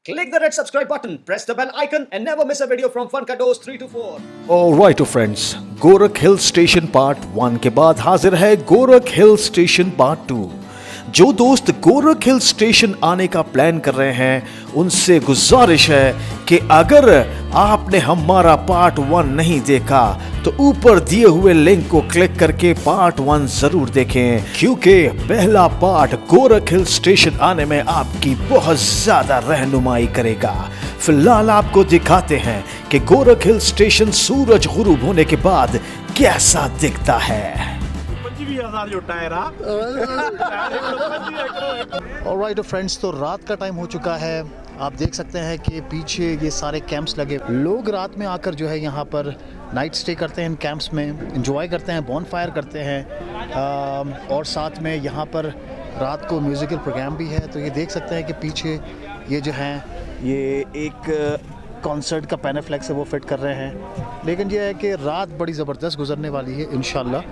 Click the red subscribe button, press the bell icon and never miss a video from Funkados 3 to 4. Alright friends, Gorakh hill station part 1 के बाद हाजिर है Gorakh hill station part 2। जो दोस्त Gorakh hill station आने का plan कर रहे हैं उनसे गुजारिश है कि अगर आपने हमारा पार्ट 1 नहीं देखा तो ऊपर दिए हुए लिंक को क्लिक करके पार्ट 1 जरूर देखें, क्योंकि पहला पार्ट गोरख हिल स्टेशन आने में आपकी बहुत ज्यादा रहनुमाई करेगा। फिलहाल आपको दिखाते हैं कि गोरख हिल स्टेशन सूरज गुरूब होने के बाद कैसा दिखता है। ऑलराइट फ्रेंड्स, तो रात का टाइम हो चुका है। आप देख सकते हैं कि पीछे ये सारे कैंप्स लगे, लोग रात में आकर जो है यहाँ पर नाइट स्टे करते हैं, इन कैंप्स में एंजॉय करते हैं, बॉनफायर करते हैं और साथ में यहाँ पर रात को म्यूज़िकल प्रोग्राम भी है। तो ये देख सकते हैं कि पीछे ये जो है ये एक कॉन्सर्ट का पैनाफ्लेक्स है, वो फिट कर रहे हैं। लेकिन ये है कि रात बड़ी ज़बरदस्त गुजरने वाली है इंशाल्लाह।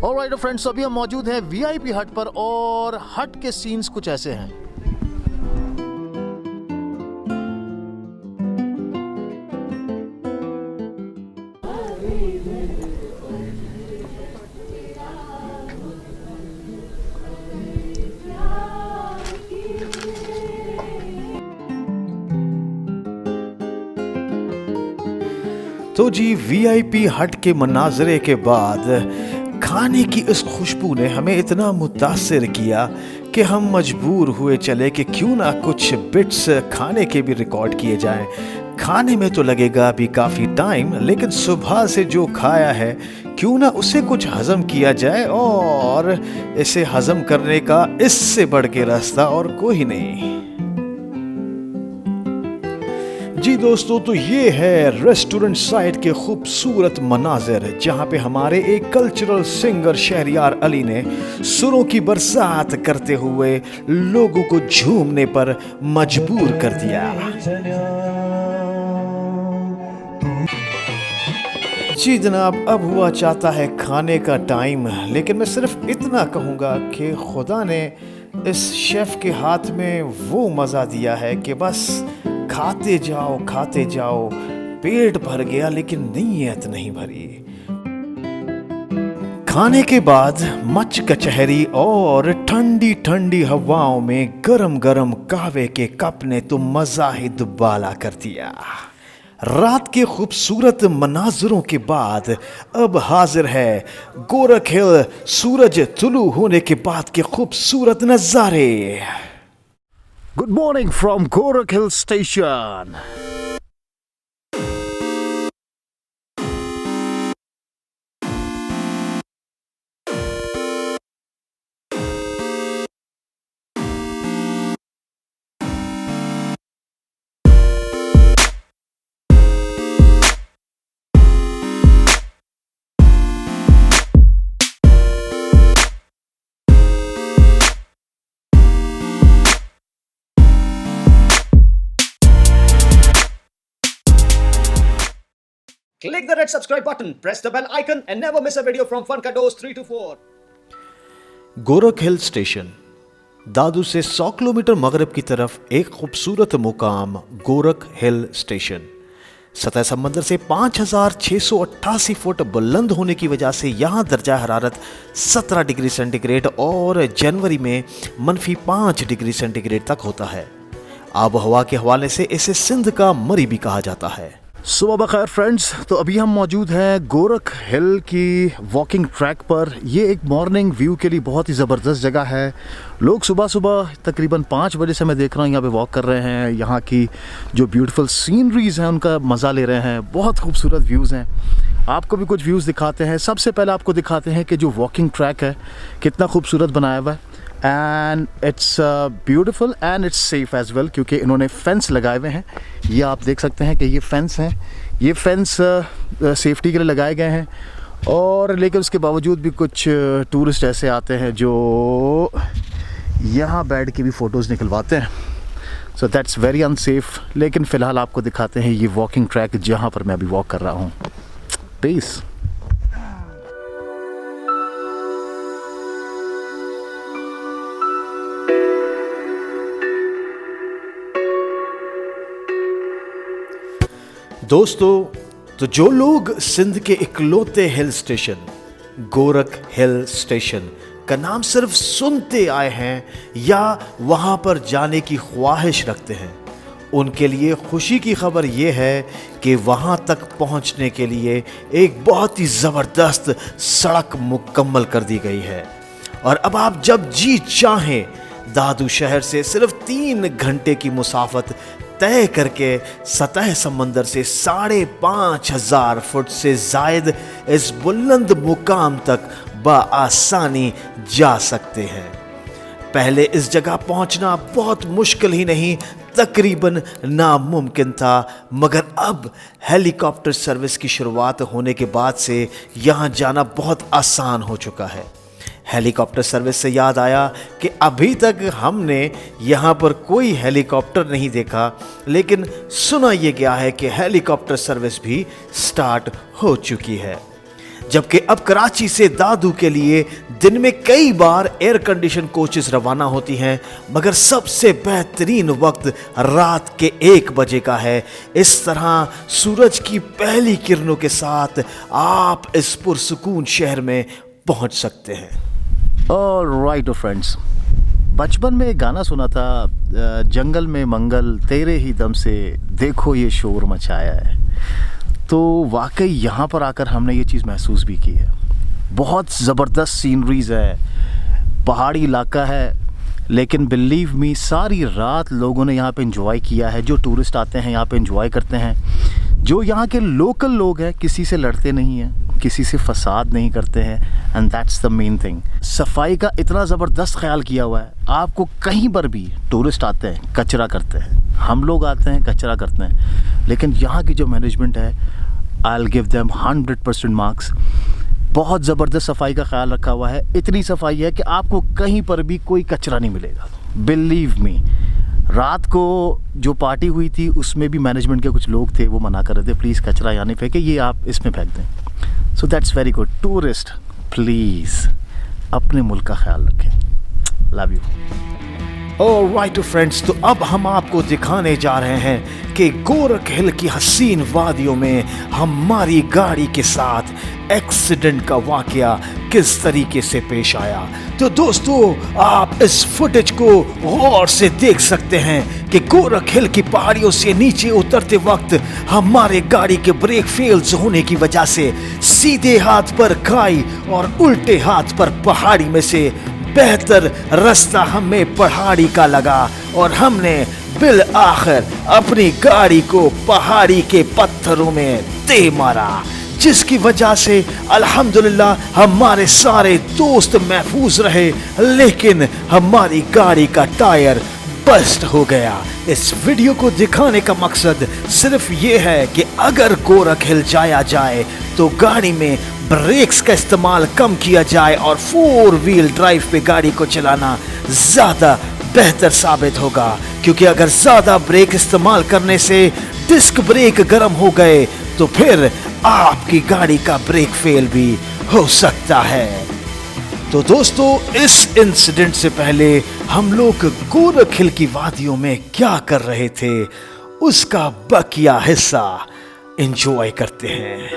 ऑलराइट फ्रेंड्स, अभी हम मौजूद हैं वीआईपी हट पर और हट के सीन्स कुछ ऐसे हैं। तो जी वीआईपी हट के मनाजरे के बाद खाने की इस खुशबू ने हमें इतना मुतासिर किया कि हम मजबूर हुए चले कि क्यों ना कुछ बिट्स खाने के भी रिकॉर्ड किए जाएं। खाने में तो लगेगा अभी काफ़ी टाइम, लेकिन सुबह से जो खाया है क्यों ना उसे कुछ हज़म किया जाए, और इसे हज़म करने का इससे बढ़ के रास्ता और कोई नहीं। जी दोस्तों, तो ये है रेस्टोरेंट साइड के खूबसूरत मनाजिर, जहाँ पे हमारे एक कल्चरल सिंगर शहरियार अली ने सुरों की बरसात करते हुए लोगों को झूमने पर मजबूर कर दिया। जी जनाब, अब हुआ चाहता है खाने का टाइम, लेकिन मैं सिर्फ इतना कहूँगा कि खुदा ने इस शेफ़ के हाथ में वो मज़ा दिया है कि बस खाते जाओ, पेट भर गया लेकिन नीयत नहीं भरी। खाने के बाद मच कचहरी और ठंडी ठंडी हवाओं में गरम गरम कहवे के कप ने तो मजा ही दुबाला कर दिया। रात के खूबसूरत मनाजरों के बाद अब हाजिर है गोरख हिल सूरज तुलू होने के बाद के खूबसूरत नजारे। Good morning from Gorakh Hill Station. Click the red subscribe button, press the bell icon and never miss a video from Funkados 3 to 4. Gorakh hill station Dadu से 100 किलोमीटर मगरब की तरफ एक खूबसूरत मुकाम गोरख हिल स्टेशन सतह समंदर से 5688 फुट बुलंद होने की वजह से यहाँ दर्जा हरारत 17 डिग्री सेंटीग्रेड और जनवरी में -5 डिग्री सेंटीग्रेड तक होता है। आब हवा के हवाले से इसे सिंध का मरी भी कहा जाता है। सुबह बखैर फ्रेंड्स, तो अभी हम मौजूद हैं गोरख हिल की वॉकिंग ट्रैक पर। ये एक मॉर्निंग व्यू के लिए बहुत ही ज़बरदस्त जगह है। लोग सुबह सुबह तकरीबन 5 बजे से मैं देख रहा हूँ यहाँ पे वॉक कर रहे हैं। यहाँ की जो ब्यूटीफुल सीनरीज हैं उनका मज़ा ले रहे हैं। बहुत खूबसूरत व्यूज़ हैं। आपको भी कुछ व्यूज़ दिखाते हैं। सबसे पहले आपको दिखाते हैं कि जो वॉकिंग ट्रैक है कितना खूबसूरत बनाया हुआ है, and it's beautiful and it's safe as well, क्योंकि इन्होंने फेंस लगाए हुए हैं। ये आप देख सकते हैं कि ये फेंस हैं, ये फेंस सेफ्टी के लिए लगाए गए हैं। और लेकिन उसके बावजूद भी कुछ टूरिस्ट ऐसे आते हैं जो यहाँ बैठ के भी फ़ोटोज़ निकलवाते हैं। So that's very unsafe. लेकिन फ़िलहाल आपको दिखाते हैं ये वॉकिंग ट्रैक जहाँ पर मैं अभी वॉक कर रहा हूँ। पीस। दोस्तों, तो जो लोग सिंध के इकलौते hill station Gorakh hill station का नाम सिर्फ सुनते आए हैं या वहां पर जाने की ख्वाहिश रखते हैं, उनके लिए खुशी की खबर यह है कि वहां तक पहुंचने के लिए एक बहुत ही ज़बरदस्त सड़क मुकम्मल कर दी गई है। और अब आप जब जी चाहें दादू शहर से सिर्फ 3 घंटे की मुसाफत तय करके सतह समंदर से 5,500 फुट से जायद इस बुलंद मुकाम तक बआसानी जा सकते हैं। पहले इस जगह पहुंचना बहुत मुश्किल ही नहीं, तकरीबन नामुमकिन था, मगर अब हेलीकॉप्टर सर्विस की शुरुआत होने के बाद से यहां जाना बहुत आसान हो चुका है। हेलीकॉप्टर सर्विस से याद आया कि अभी तक हमने यहाँ पर कोई हेलीकॉप्टर नहीं देखा, लेकिन सुना यह गया है कि हेलीकॉप्टर सर्विस भी स्टार्ट हो चुकी है। जबकि अब कराची से दादू के लिए दिन में कई बार एयर कंडीशन कोचेस रवाना होती हैं, मगर सबसे बेहतरीन वक्त रात के 1 बजे का है। इस तरह सूरज की पहली किरणों के साथ आप इस पुरसुकून शहर में पहुंच सकते हैं। राइट फ्रेंड्स, बचपन में एक गाना सुना था, जंगल में मंगल तेरे ही दम से देखो ये शोर मचाया है। तो वाकई यहाँ पर आकर हमने ये चीज़ महसूस भी की है। बहुत ज़बरदस्त सीनरीज़ है, पहाड़ी इलाका है, लेकिन बिलीव मी सारी रात लोगों ने यहाँ पे एंजॉय किया है। जो टूरिस्ट आते हैं यहाँ पे एंजॉय करते हैं। जो यहाँ के लोकल लोग हैं किसी से लड़ते नहीं हैं, किसी से फसाद नहीं करते हैं, and that's the main thing. सफाई का इतना ज़बरदस्त ख्याल किया हुआ है। आपको कहीं पर भी टूरिस्ट आते हैं कचरा करते हैं, हम लोग आते हैं कचरा करते हैं, लेकिन यहाँ की जो मैनेजमेंट है, I will give them 100% marks. बहुत ज़बरदस्त सफाई का ख्याल रखा हुआ है। इतनी सफाई है कि आपको कहीं पर भी कोई कचरा नहीं मिलेगा। बिलीव मी, रात को जो पार्टी हुई थी उसमें भी मैनेजमेंट के कुछ लोग थे, वो मना कर रहे थे प्लीज़ कचरा यहाँ नहीं फेंके, ये आप इसमें फेंक दें। So that's very good. Tourist please अपने मुल्क का ख्याल रखें। Love you. ऑलराइट फ्रेंड्स, तो अब हम आपको दिखाने जा रहे हैं कि गोरख हिल की हसीन वादियों में हमारी गाड़ी के साथ एक्सीडेंट का वाकया किस तरीके से पेश आया। तो दोस्तों, आप इस फुटेज को गौर से देख सकते हैं कि गोरख हिल की पहाड़ियों से नीचे उतरते वक्त हमारे गाड़ी के ब्रेक फेल्स होने की वजह से सीधे हाथ पर खाई और उल्टे हाथ पर पहाड़ी में से बेहतर रास्ता हमें पहाड़ी का लगा और हमने बिल आखिर अपनी गाड़ी को पहाड़ी के पत्थरों में दे मारा, जिसकी वजह से अल्हम्दुलिल्लाह हमारे सारे दोस्त महफूज रहे, लेकिन हमारी गाड़ी का टायर बस्ट हो गया। इस वीडियो को दिखाने का मकसद सिर्फ ये है कि अगर गोरख हिल जाया जाए तो गाड़ी में ब्रेक्स का इस्तेमाल कम किया जाए और 4 व्हील ड्राइव पे गाड़ी को चलाना ज़्यादा बेहतर साबित होगा, क्योंकि अगर ज़्यादा ब्रेक इस्तेमाल करने से डिस्क ब्रेक गर्म हो गए तो फिर आपकी गाड़ी का ब्रेक फेल भी हो सकता है। तो दोस्तों, इस इंसिडेंट से पहले हम लोग गोरख हिल की वादियों में क्या कर रहे थे उसका बकिया हिस्सा एंजॉय करते हैं।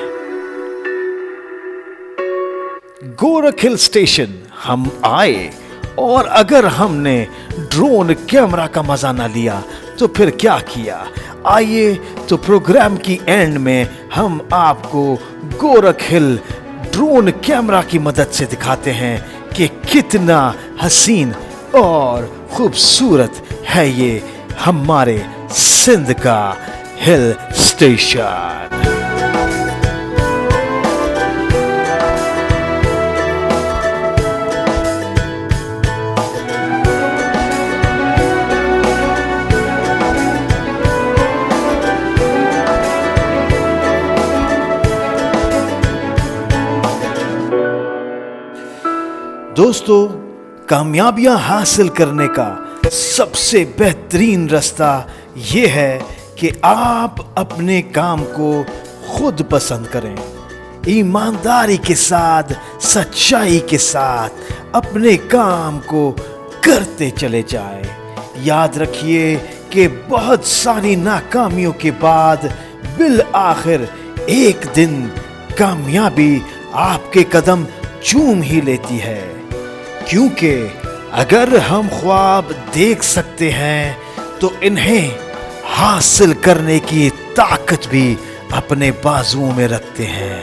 गोरख हिल स्टेशन हम आए और अगर हमने ड्रोन कैमरा का मजा ना लिया तो फिर क्या किया। आइए तो प्रोग्राम की एंड में हम आपको गोरख हिल ड्रोन कैमरा की मदद से दिखाते हैं कि कितना हसीन और खूबसूरत है ये हमारे सिंध का हिल स्टेशन। दोस्तों, कामयाबियां हासिल करने का सबसे बेहतरीन रास्ता ये है कि आप अपने काम को खुद पसंद करें, ईमानदारी के साथ, सच्चाई के साथ अपने काम को करते चले जाएं। याद रखिए कि बहुत सारी नाकामियों के बाद बिल आखिर एक दिन कामयाबी आपके कदम चूम ही लेती है, क्योंकि अगर हम ख्वाब देख सकते हैं तो इन्हें हासिल करने की ताकत भी अपने बाजुओं में रखते हैं।